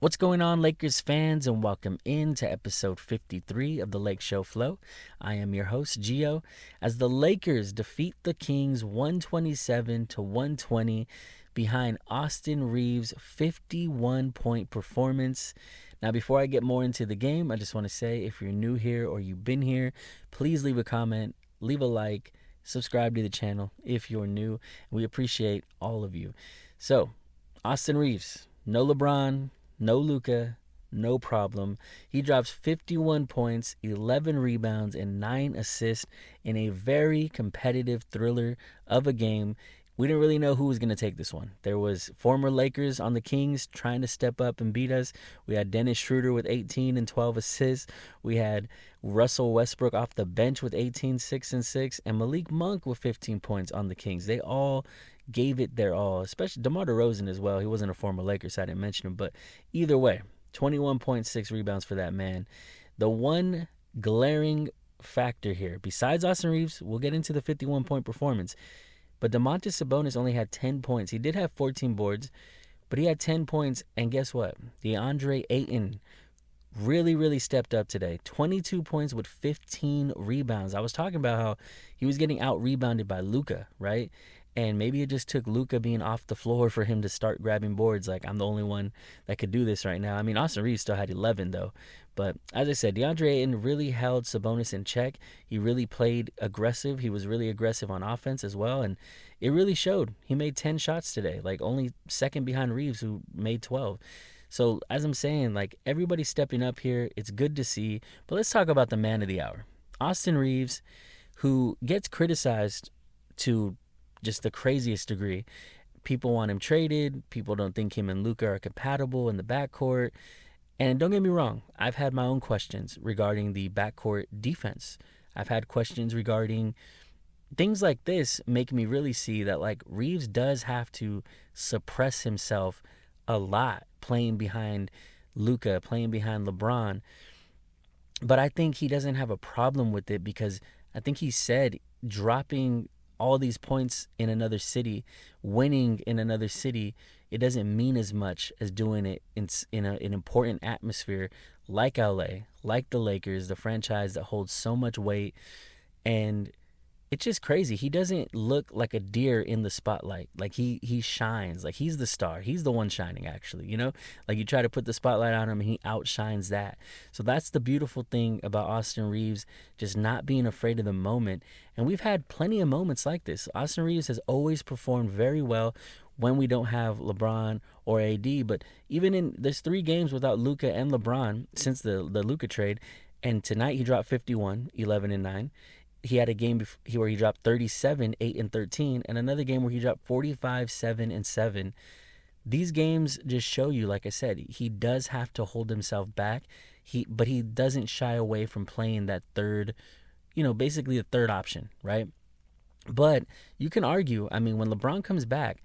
What's going on, Lakers fans, and welcome in to episode 53 of the LakeShow Flow. I am your host, Gio, as the Lakers defeat the Kings 127 to 120 behind Austin Reaves' 51-point performance. Now, before I get more into the game, I just want to say if you're new here or you've been here, please leave a comment, leave a like, subscribe to the channel if you're new. We appreciate all of you. So, Austin Reaves, no LeBron, no Luka, no problem. He drops 51 points, 11 rebounds, and 9 assists in a very competitive thriller of a game. We didn't really know who was going to take this one. There was former Lakers on the Kings trying to step up and beat us. We had Dennis Schroeder with 18 and 12 assists. We had Russell Westbrook off the bench with 18, 6 and 6, and Malik Monk with 15 points on the Kings. They all gave it their all, especially DeMar DeRozan as well. He wasn't a former Laker, so I didn't mention him. But either way, 21.6 rebounds for that man. The one glaring factor here, besides Austin Reaves, we'll get into the 51-point performance, but Domantas Sabonis only had 10 points. He did have 14 boards, but he had 10 points, and guess what? DeAndre Ayton really stepped up today. 22 points with 15 rebounds. I was talking about how he was getting out-rebounded by Luka, right? And maybe it just took Luka being off the floor for him to start grabbing boards. Like, I'm the only one that could do this right now. I mean, Austin Reaves still had 11, though. But as I said, DeAndre Ayton really held Sabonis in check. He really played aggressive. He was really aggressive on offense as well. And it really showed. He made 10 shots today, like only second behind Reaves, who made 12. So, as I'm saying, like, everybody's stepping up here. It's good to see. But let's talk about the man of the hour. Austin Reaves, who gets criticized to just the craziest degree. People want him traded. People don't think him and Luka are compatible in the backcourt. And don't get me wrong, I've had my own questions regarding the backcourt defense. I've had questions regarding things like this. Make me really see that, like, Reaves does have to suppress himself a lot playing behind Luka, playing behind LeBron. But I think he doesn't have a problem with it because I think he said dropping all these points in another city, winning in another city, it doesn't mean as much as doing it in an important atmosphere like LA, like the Lakers, the franchise that holds so much weight. And it's just crazy. He doesn't look like a deer in the spotlight. Like, he shines. Like, he's the star. He's the one shining, actually, you know? Like, you try to put the spotlight on him and he outshines that. So that's the beautiful thing about Austin Reaves, just not being afraid of the moment. And we've had plenty of moments like this. Austin Reaves has always performed very well when we don't have LeBron or AD. But even in there's 3 games without Luka and LeBron since the Luka trade. And tonight he dropped 51, 11 and 9. He had a game where he dropped 37, 8 and 13, and another game where he dropped 45, 7 and 7. These games just show you, like I said, he does have to hold himself back. But he doesn't shy away from playing that third, basically the third option, right? But you can argue, I mean, when LeBron comes back,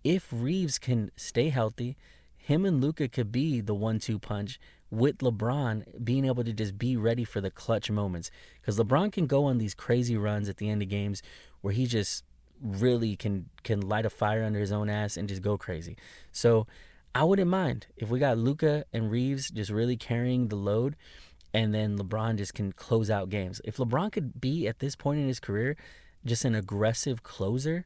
if Reaves can stay healthy, him and Luka could be the 1-2 punch, with LeBron being able to just be ready for the clutch moments. Because LeBron can go on these crazy runs at the end of games where he just really can light a fire under his own ass and just go crazy. So I wouldn't mind if we got Luka and Reaves just really carrying the load, and then LeBron just can close out games. If LeBron could be, at this point in his career, just an aggressive closer,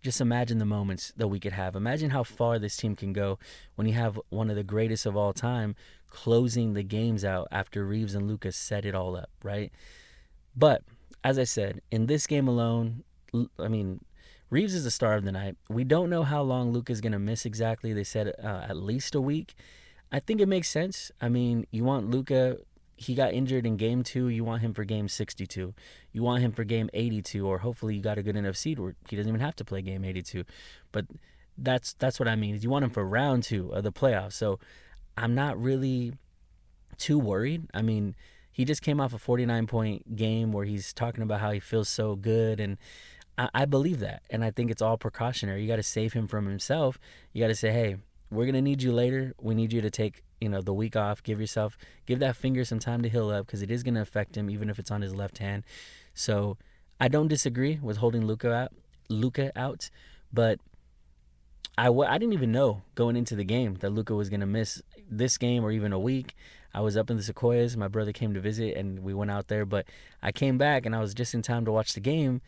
just imagine the moments that we could have. Imagine how far this team can go when you have one of the greatest of all time closing the games out after Reaves and Luka set it all up, right? But as I said, in this game alone, I mean, Reaves is the star of the night. We don't know how long Luka's going to miss exactly. They said at least a week. I think it makes sense. I mean, you want Luka. He got injured in game 2. You want him for game 62. You want him for game 82, or hopefully you got a good enough seed where he doesn't even have to play game 82. But that's what I mean. You want him for round 2 of the playoffs. So I'm not really too worried. I mean, he just came off a 49-point game where he's talking about how he feels so good, and I believe that. And I think it's all precautionary. You got to save him from himself. You got to say, hey, we're going to need you later. We need you to take the week off. Give that finger some time to heal up, because it is going to affect him, even if it's on his left hand. So I don't disagree with holding Luka out, but I didn't even know going into the game that Luka was gonna miss this game or even a week. I was up in the Sequoias. My brother came to visit, and we went out there. But I came back, and I was just in time to watch the game,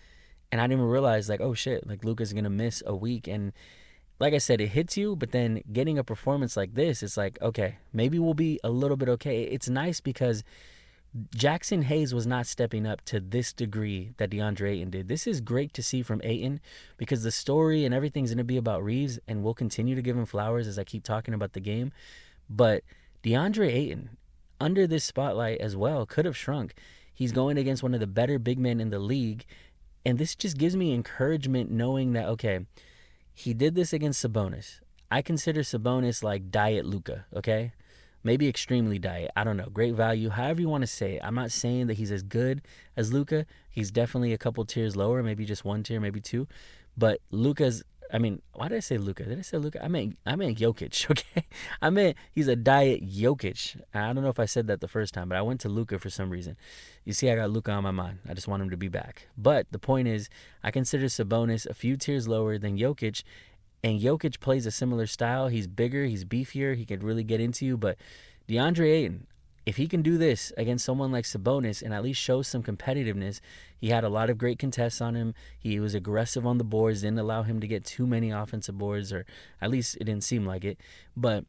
and I didn't even realize, like, oh shit, like Luka's gonna miss a week. And like I said, it hits you. But then getting a performance like this, it's like, okay, maybe we'll be a little bit okay. It's nice because Jackson Hayes was not stepping up to this degree that DeAndre Ayton did. This is great to see from Ayton because the story and everything's going to be about Reaves, and we'll continue to give him flowers as I keep talking about the game. But DeAndre Ayton, under this spotlight as well, could have shrunk. He's going against one of the better big men in the league, and this just gives me encouragement knowing that, okay, he did this against Sabonis. I consider Sabonis like diet Luka, okay? Maybe extremely diet. I don't know. Great value. However you want to say it. I'm not saying that he's as good as Luka. He's definitely a couple tiers lower, maybe just one tier, maybe two. But Luka's, I mean, why did I say Luka? Did I say Luka? I meant Jokic, okay? I meant he's a diet Jokic. I don't know if I said that the first time, but I went to Luka for some reason. You see, I got Luka on my mind. I just want him to be back. But the point is, I consider Sabonis a few tiers lower than Jokic, and Jokic plays a similar style. He's bigger, he's beefier, he can really get into you. But DeAndre Ayton, if he can do this against someone like Sabonis and at least show some competitiveness, he had a lot of great contests on him. He was aggressive on the boards, didn't allow him to get too many offensive boards, or at least it didn't seem like it. But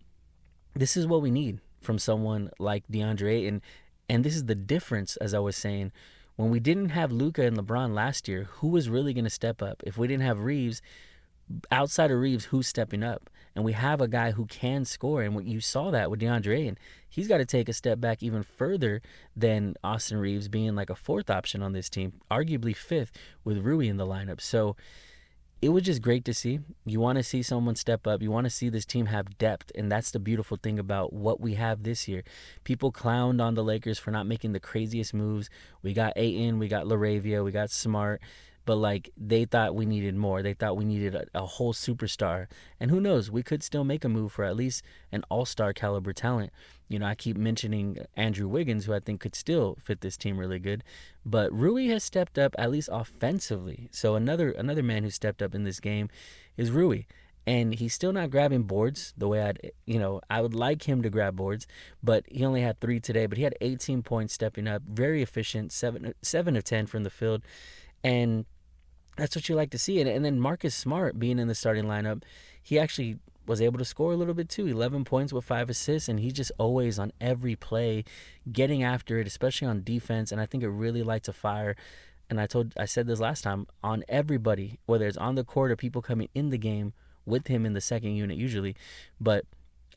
this is what we need from someone like DeAndre Ayton. And this is the difference, as I was saying. When we didn't have Luka and LeBron last year, who was really going to step up? If we didn't have Reaves, outside of Reaves, who's stepping up? And we have a guy who can score, and you saw that with DeAndre Ayton. He's got to take a step back even further than Austin Reaves being like a fourth option on this team, arguably fifth with Rui in the lineup. So it was just great to see. You want to see someone step up. You want to see this team have depth, and that's the beautiful thing about what we have this year. People clowned on the Lakers for not making the craziest moves. We got Ayton, we got LaRavia, we got Smart, but like they thought we needed more. They thought we needed a whole superstar. And who knows, we could still make a move for at least an all-star caliber talent. You know, I keep mentioning Andrew Wiggins, who I think could still fit this team really good. But Rui has stepped up at least offensively. So another man who stepped up in this game is Rui. And he's still not grabbing boards the way I would like him to grab boards, but he only had 3 today. But he had 18 points stepping up, very efficient, 7 of 10 from the field. And that's what you like to see. And then Marcus Smart being in the starting lineup, he actually was able to score a little bit too. 11 points with 5 assists, and he's just always on every play, getting after it, especially on defense. And I think it really lights a fire. And I said this last time, on everybody, whether it's on the court or people coming in the game with him in the second unit usually. But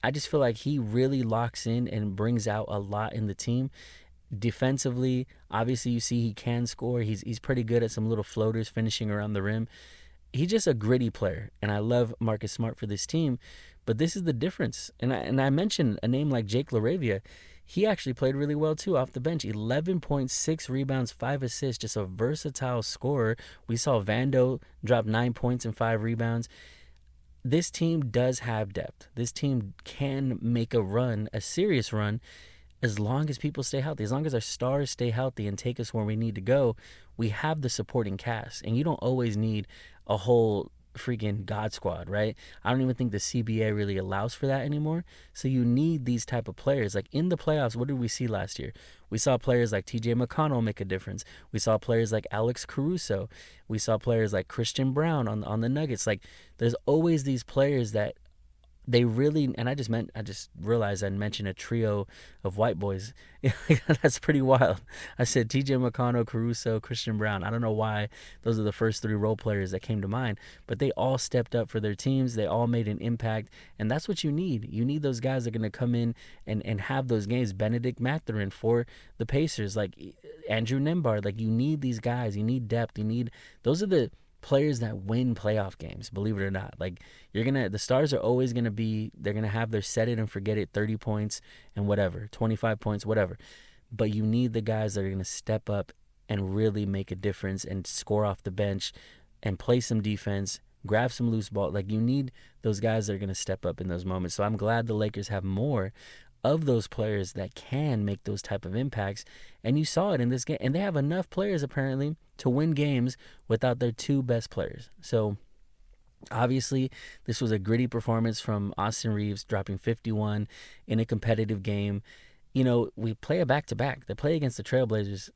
I just feel like he really locks in and brings out a lot in the team. Defensively, obviously you see he can score. He's pretty good at some little floaters finishing around the rim. He's just a gritty player, and I love Marcus Smart for this team. But this is the difference. And I mentioned a name like Jake LaRavia. He actually played really well too off the bench. 11.6 rebounds, 5 assists, just a versatile scorer. We saw Vando drop 9 points and 5 rebounds. This team does have depth. This team can make a run, a serious run, as long as people stay healthy, as long as our stars stay healthy and take us where we need to go. We have the supporting cast, and you don't always need a whole freaking God squad, right? I don't even think the CBA really allows for that anymore. So you need these type of players. Like in the playoffs, what did we see last year? We saw players like TJ McConnell make a difference. We saw players like Alex Caruso. We saw players like Christian Brown on the Nuggets. Like there's always these players that they really, and I just realized I mentioned a trio of white boys. That's pretty wild. I said TJ McConnell, Caruso, Christian Brown. I don't know why those are the first 3 role players that came to mind, but they all stepped up for their teams. They all made an impact, and that's what you need. You need those guys that are going to come in and have those games. Benedict Mathurin for the Pacers, like Andrew Nembhard. Like you need these guys. You need depth. Those are the players that win playoff games, believe it or not. Like the stars are always they're gonna have their set it and forget it 30 points and whatever, 25 points, whatever. But you need the guys that are gonna step up and really make a difference and score off the bench and play some defense, grab some loose ball. Like you need those guys that are gonna step up in those moments. So I'm glad the Lakers have more of those players that can make those type of impacts. And you saw it in this game. And they have enough players apparently to win games without their 2 best players. So Obviously, this was a gritty performance from Austin Reaves, dropping 51 in a competitive game. We play a back-to-back. They play against the Trailblazers,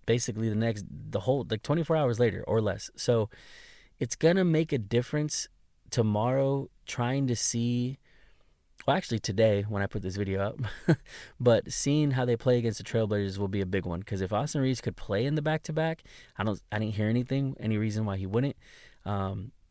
basically the whole, like 24 hours later or less. So it's going to make a difference tomorrow trying to see, well, actually today when I put this video up, but seeing how they play against the Trailblazers will be a big one. Because if Austin Reaves could play in the back-to-back, I didn't hear any reason why he wouldn't.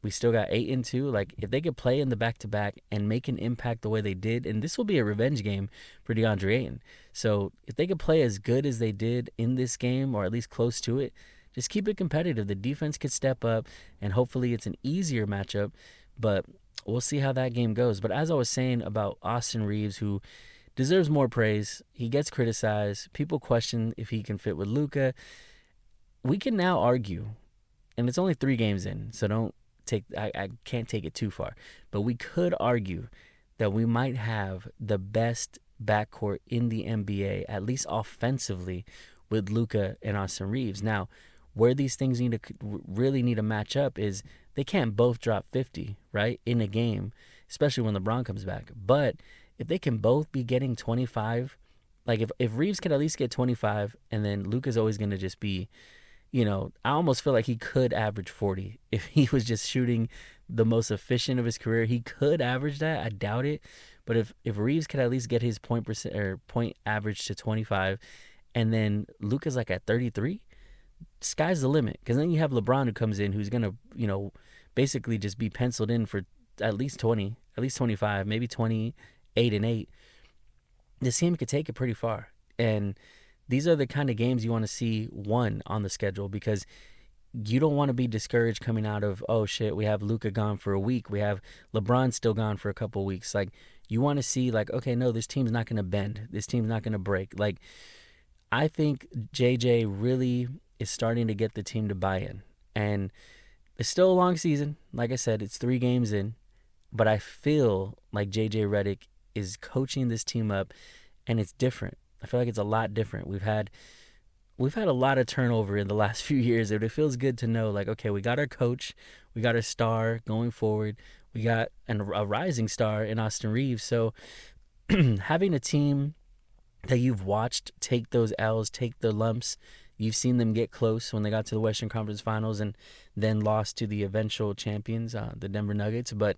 We still got 8 and 2. Like, if they could play in the back-to-back and make an impact the way they did, and this will be a revenge game for DeAndre Ayton. So if they could play as good as they did in this game, or at least close to it, just keep it competitive. The defense could step up, and hopefully it's an easier matchup. But we'll see how that game goes. But as I was saying about Austin Reaves, who deserves more praise, he gets criticized. People question if he can fit with Luka. We can now argue, and it's only 3 games in, so I can't take it too far, but we could argue that we might have the best backcourt in the NBA, at least offensively, with Luka and Austin Reaves. Now, where these things really need to match up is they can't both drop 50, right, in a game, especially when LeBron comes back. But if they can both be getting 25, like if Reaves could at least get 25, and then Luka's always going to just be, I almost feel like he could average 40 if he was just shooting the most efficient of his career. He could average that. I doubt it. But if Reaves could at least get his point average to 25, and then Luka's like at 33, sky's the limit. Because then you have LeBron who comes in, who's gonna basically just be penciled in for at least 20, at least 25, maybe 28 and 8. This team could take it pretty far. And these are the kind of games you want to see won on the schedule, because you don't want to be discouraged coming out of, oh shit, we have Luka gone for a week, we have LeBron still gone for a couple of weeks. Like, you want to see, like, okay, no, this team's not going to bend, this team's not going to break. Like, I think JJ really is starting to get the team to buy in, and it's still a long season. Like I said, it's 3 games in, but I feel like JJ Redick is coaching this team up, and it's different. I feel like it's a lot different. We've had a lot of turnover in the last few years, and it feels good to know, like, okay, we got our coach, we got our star going forward, we got a rising star in Austin Reaves. So having a team that you've watched take those L's, take the lumps, you've seen them get close when they got to the Western Conference Finals and then lost to the eventual champions, the Denver Nuggets. But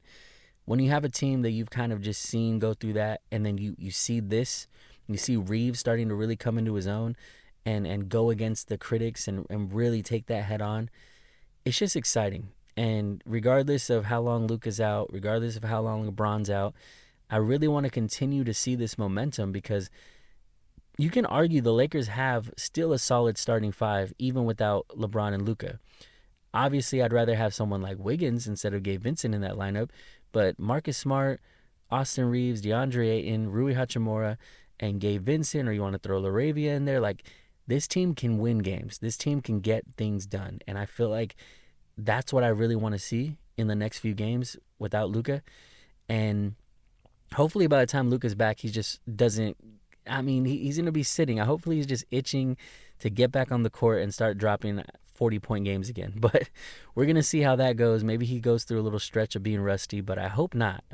when you have a team that you've kind of just seen go through that, and then you see this, you see Reaves starting to really come into his own and go against the critics and really take that head on, it's just exciting. And regardless of how long Luka's out, regardless of how long LeBron's out, I really want to continue to see this momentum, because you can argue the Lakers have still a solid starting 5 even without LeBron and Luka. Obviously, I'd rather have someone like Wiggins instead of Gabe Vincent in that lineup, but Marcus Smart, Austin Reaves, DeAndre Ayton, Rui Hachimura, and Gabe Vincent, or you want to throw LaRavia in there, like, this team can win games. This team can get things done. And I feel like that's what I really want to see in the next few games without Luka. And hopefully by the time Luka's back, he just doesn't, he's going to be sitting. Hopefully he's just itching to get back on the court and start dropping 40-point games again. But we're going to see how that goes. Maybe he goes through a little stretch of being rusty, but I hope not.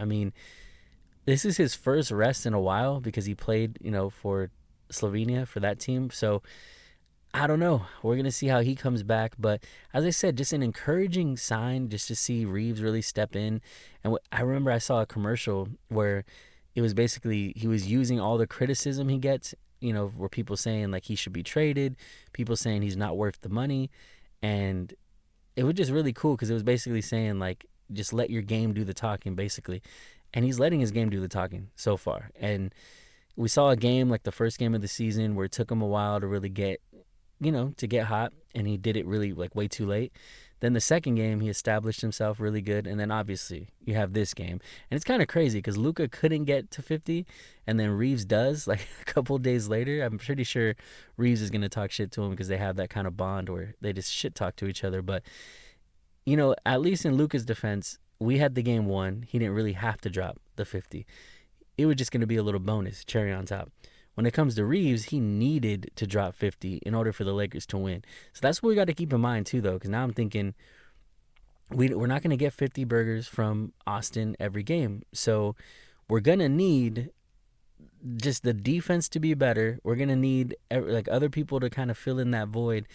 This is his first rest in a while, because he played, for Slovenia, for that team. So I don't know. We're going to see how he comes back. But as I said, just an encouraging sign just to see Reaves really step in. And I remember I saw a commercial where it was basically he was using all the criticism he gets, where people saying, like, he should be traded, people saying he's not worth the money. And it was just really cool, because it was basically saying, like, just let your game do the talking, basically. And he's letting his game do the talking so far. And we saw a game, like the first game of the season, where it took him a while to really get, to get hot. And he did it really, like, way too late. Then the second game, he established himself really good. And then obviously you have this game. And it's kind of crazy, because Luka couldn't get to 50. And then Reaves does, like, a couple days later. I'm pretty sure Reaves is going to talk shit to him, because they have that kind of bond where they just shit talk to each other. But, at least in Luka's defense, we had the game won. He didn't really have to drop the 50. It was just going to be a little bonus, cherry on top. When it comes to Reaves, he needed to drop 50 in order for the Lakers to win. So that's what we got to keep in mind too, though, because now I'm thinking, we're not going to get 50 burgers from Austin every game. So we're going to need just the defense to be better. We're going to need like other people to kind of fill in that void,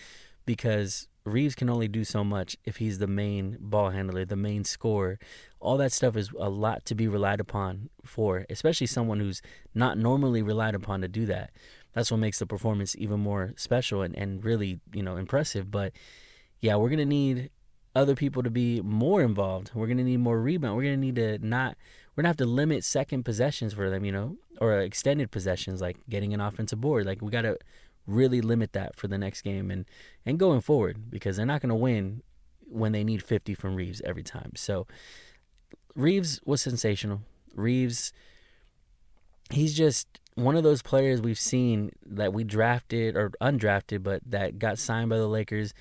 because Reaves can only do so much if he's the main ball handler, the main scorer. All that stuff is a lot to be relied upon for, especially someone who's not normally relied upon to do that. That's what makes the performance even more special and really, impressive. But yeah, we're going to need other people to be more involved. We're going to need more rebound. We're going to need to not, we're going to have to limit second possessions for them, or extended possessions, like getting an offensive board. Like, we got to really limit that for the next game and going forward, because they're not going to win when they need 50 from Reaves every time. So Reaves was sensational. Reaves, he's just one of those players we've seen that we drafted or undrafted, but that got signed by the Lakers,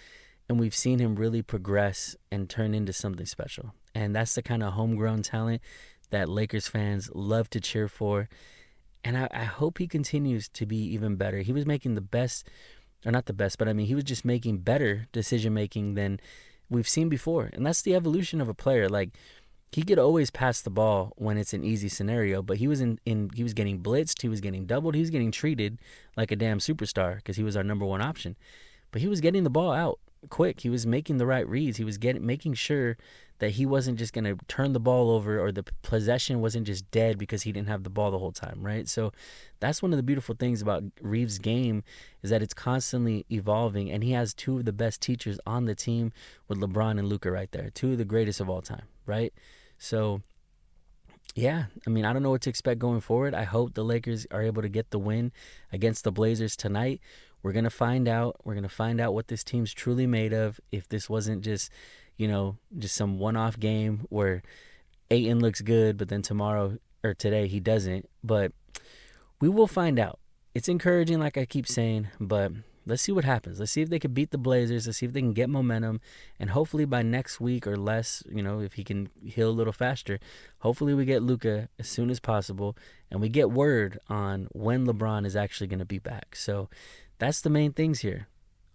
and we've seen him really progress and turn into something special. And that's the kind of homegrown talent that Lakers fans love to cheer for. And I hope he continues to be even better. He was making the best, or not the best, but I mean, he was just making better decision making than we've seen before. And that's the evolution of a player. Like, he could always pass the ball when it's an easy scenario, but he was he was getting blitzed, he was getting doubled, he was getting treated like a damn superstar because he was our number one option. But he was getting the ball out quick. He was making the right reads. He was making sure that he wasn't just going to turn the ball over, or the possession wasn't just dead because he didn't have the ball the whole time, right? So that's one of the beautiful things about Reaves' game, is that it's constantly evolving, and he has two of the best teachers on the team with LeBron and Luka right there, two of the greatest of all time, right? So yeah, I mean, I don't know what to expect going forward. I hope the Lakers are able to get the win against the Blazers tonight. We're going to find out. We're going to find out what this team's truly made of. If this wasn't just, just some one-off game where Ayton looks good, but then tomorrow or today he doesn't. But we will find out. It's encouraging, like I keep saying, but let's see what happens. Let's see if they can beat the Blazers. Let's see if they can get momentum. And hopefully by next week or less, if he can heal a little faster, hopefully we get Luka as soon as possible, and we get word on when LeBron is actually going to be back. So that's the main things here.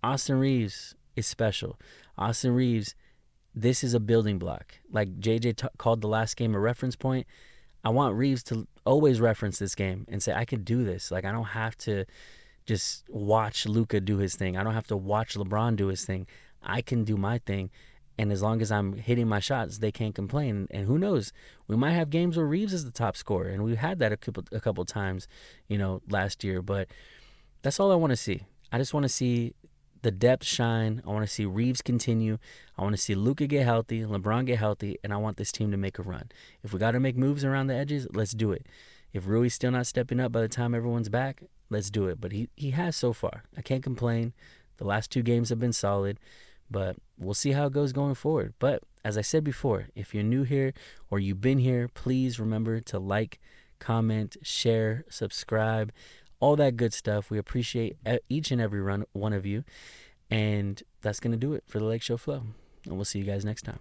Austin Reaves is special. Austin Reaves, this is a building block. Like JJ called the last game a reference point. I want Reaves to always reference this game and say, I can do this. Like, I don't have to just watch Luka do his thing. I don't have to watch LeBron do his thing. I can do my thing. And as long as I'm hitting my shots, they can't complain. And who knows? We might have games where Reaves is the top scorer. And we had that a couple times, last year. But that's all I want to see. I just want to see the depth shine. I want to see Reaves continue. I want to see Luka get healthy, LeBron get healthy, and I want this team to make a run. If we got to make moves around the edges, let's do it. If Rui's still not stepping up by the time everyone's back, let's do it. But he has so far. I can't complain. The last two games have been solid, but we'll see how it goes going forward. But as I said before, if you're new here or you've been here, please remember to like, comment, share, subscribe, all that good stuff. We appreciate each and every one of you. And that's going to do it for the Lake Show Flow. And we'll see you guys next time.